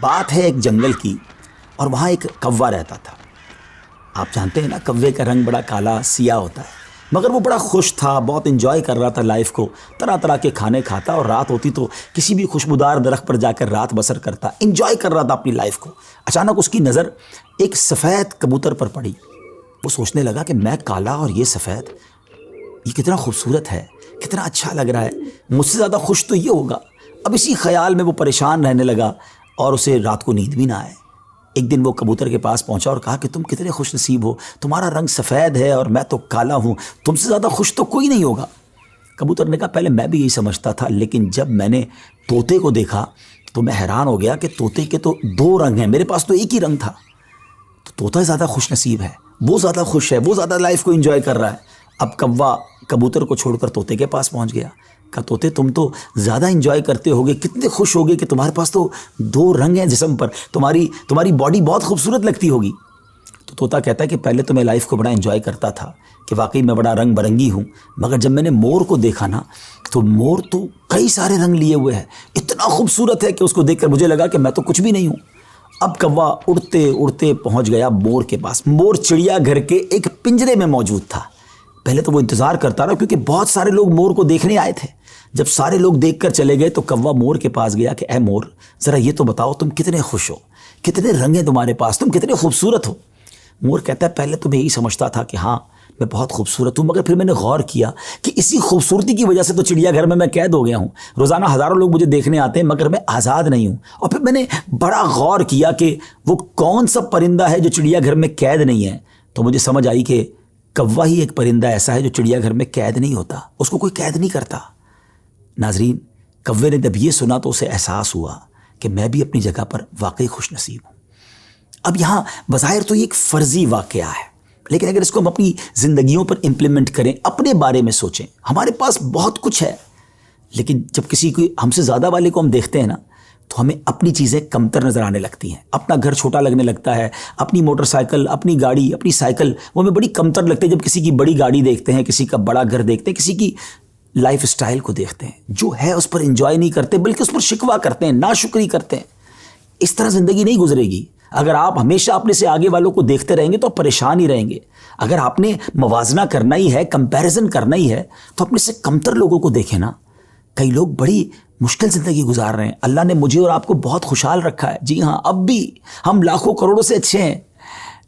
بات ہے ایک جنگل کی، اور وہاں ایک کوا رہتا تھا۔ آپ جانتے ہیں نا، کوے کا رنگ بڑا کالا سیاہ ہوتا ہے، مگر وہ بڑا خوش تھا، بہت انجوائے کر رہا تھا لائف کو، طرح طرح کے کھانے کھاتا، اور رات ہوتی تو کسی بھی خوشبودار درخت پر جا کر رات بسر کرتا، انجوائے کر رہا تھا اپنی لائف کو۔ اچانک اس کی نظر ایک سفید کبوتر پر پڑی۔ وہ سوچنے لگا کہ میں کالا اور یہ سفید، یہ کتنا خوبصورت ہے، کتنا اچھا لگ رہا ہے، مجھ سے زیادہ خوش تو یہ ہوگا۔ اب اسی خیال میں وہ پریشان رہنے لگا اور اسے رات کو نیند بھی نہ آئے۔ ایک دن وہ کبوتر کے پاس پہنچا اور کہا کہ تم کتنے خوش نصیب ہو، تمہارا رنگ سفید ہے اور میں تو کالا ہوں، تم سے زیادہ خوش تو کوئی نہیں ہوگا۔ کبوتر نے کہا پہلے میں بھی یہی سمجھتا تھا، لیکن جب میں نے طوطے کو دیکھا تو میں حیران ہو گیا کہ طوطے کے تو دو رنگ ہیں، میرے پاس تو ایک ہی رنگ تھا۔ تو طوطا زیادہ خوش نصیب ہے، وہ زیادہ خوش ہے، وہ زیادہ لائف کو انجوائے کر رہا ہے۔ اب کوا کبوتر کو چھوڑ کر طوطے کے پاس پہنچ گیا۔ کہا طوطے تم تو زیادہ انجوائے کرتے ہوگے، کتنے خوش ہوگے کہ تمہارے پاس تو دو رنگ ہیں جسم پر، تمہاری باڈی بہت خوبصورت لگتی ہوگی۔ تو طوطا کہتا ہے کہ پہلے تو میں لائف کو بڑا انجوائے کرتا تھا کہ واقعی میں بڑا رنگ برنگی ہوں، مگر جب میں نے مور کو دیکھا نا تو مور تو کئی سارے رنگ لیے ہوئے ہے، اتنا خوبصورت ہے کہ اس کو دیکھ کر مجھے لگا کہ میں تو کچھ بھی نہیں ہوں۔ اب کوا اڑتے اڑتے پہنچ گیا مور کے پاس۔ مور چڑیا گھر کے ایک پنجرے میں موجود تھا۔ پہلے تو وہ انتظار کرتا رہا کیونکہ بہت سارے لوگ مور کو دیکھنے آئے تھے۔ جب سارے لوگ دیکھ کر چلے گئے تو کوا مور کے پاس گیا کہ اے مور، ذرا یہ تو بتاؤ تم کتنے خوش ہو، کتنے رنگ ہیں تمہارے پاس، تم کتنے خوبصورت ہو۔ مور کہتا ہے پہلے تو میں یہی سمجھتا تھا کہ ہاں میں بہت خوبصورت ہوں، مگر پھر میں نے غور کیا کہ اسی خوبصورتی کی وجہ سے تو چڑیا گھر میں قید ہو گیا ہوں، روزانہ ہزاروں لوگ مجھے دیکھنے آتے ہیں مگر میں آزاد نہیں ہوں۔ اور پھر میں نے بڑا غور کیا کہ وہ کون سا پرندہ ہے جو چڑیا گھر میں قید نہیں ہے، تو مجھے سمجھ آئی کہ کوا ہی ایک پرندہ ایسا ہے جو چڑیا گھر میں قید نہیں ہوتا، اس کو کوئی قید نہیں کرتا۔ ناظرین، کوے نے جب یہ سنا تو اسے احساس ہوا کہ میں بھی اپنی جگہ پر واقعی خوش نصیب ہوں۔ اب یہاں بظاہر تو یہ ایک فرضی واقعہ ہے، لیکن اگر اس کو ہم اپنی زندگیوں پر امپلیمنٹ کریں، اپنے بارے میں سوچیں، ہمارے پاس بہت کچھ ہے، لیکن جب کسی کو ہم سے زیادہ والے کو ہم دیکھتے ہیں نا تو ہمیں اپنی چیزیں کمتر نظر آنے لگتی ہیں، اپنا گھر چھوٹا لگنے لگتا ہے، اپنی موٹر سائیکل، اپنی گاڑی، اپنی سائیکل وہ ہمیں بڑی کمتر لگتی ہے جب کسی کی بڑی گاڑی دیکھتے ہیں، کسی کا بڑا گھر دیکھتے ہیں، کسی کی لائف سٹائل کو دیکھتے ہیں، جو ہے اس پر انجوائے نہیں کرتے بلکہ اس پر شکوہ کرتے ہیں، ناشکری کرتے ہیں۔ اس طرح زندگی نہیں گزرے گی۔ اگر آپ ہمیشہ اپنے سے آگے والوں کو دیکھتے رہیں گے تو آپ پریشان ہی رہیں گے۔ اگر آپ نے موازنہ کرنا ہی ہے، کمپیریزن کرنا ہی ہے، تو اپنے سے کمتر لوگوں کو دیکھیں نا۔ کئی لوگ بڑی مشکل زندگی گزار رہے ہیں، اللہ نے مجھے اور آپ کو بہت خوشحال رکھا ہے، جی ہاں اب بھی ہم لاکھوں کروڑوں سے اچھے ہیں،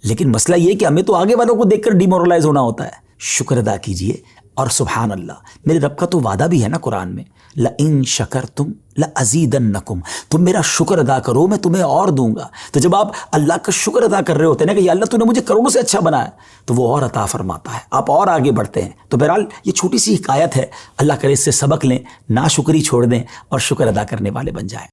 لیکن مسئلہ یہ کہ ہمیں تو آگے والوں کو دیکھ کر ڈیمورلائز ہونا ہوتا ہے۔ شکر ادا کیجئے، اور سبحان اللہ، میرے رب کا تو وعدہ بھی ہے نا قرآن میں، لَإِن شَكَرْتُمْ لَأَزِيدَنَّكُمْ، تم میرا شکر ادا کرو میں تمہیں اور دوں گا۔ تو جب آپ اللہ کا شکر ادا کر رہے ہوتے ہیں نا کہ یا اللہ تو نے مجھے کروڑوں سے اچھا بنایا، تو وہ اور عطا فرماتا ہے، آپ اور آگے بڑھتے ہیں۔ تو بہرحال یہ چھوٹی سی حکایت ہے، اللہ کرے اس سے سبق لیں، ناشکری چھوڑ دیں اور شکر ادا کرنے والے بن جائیں۔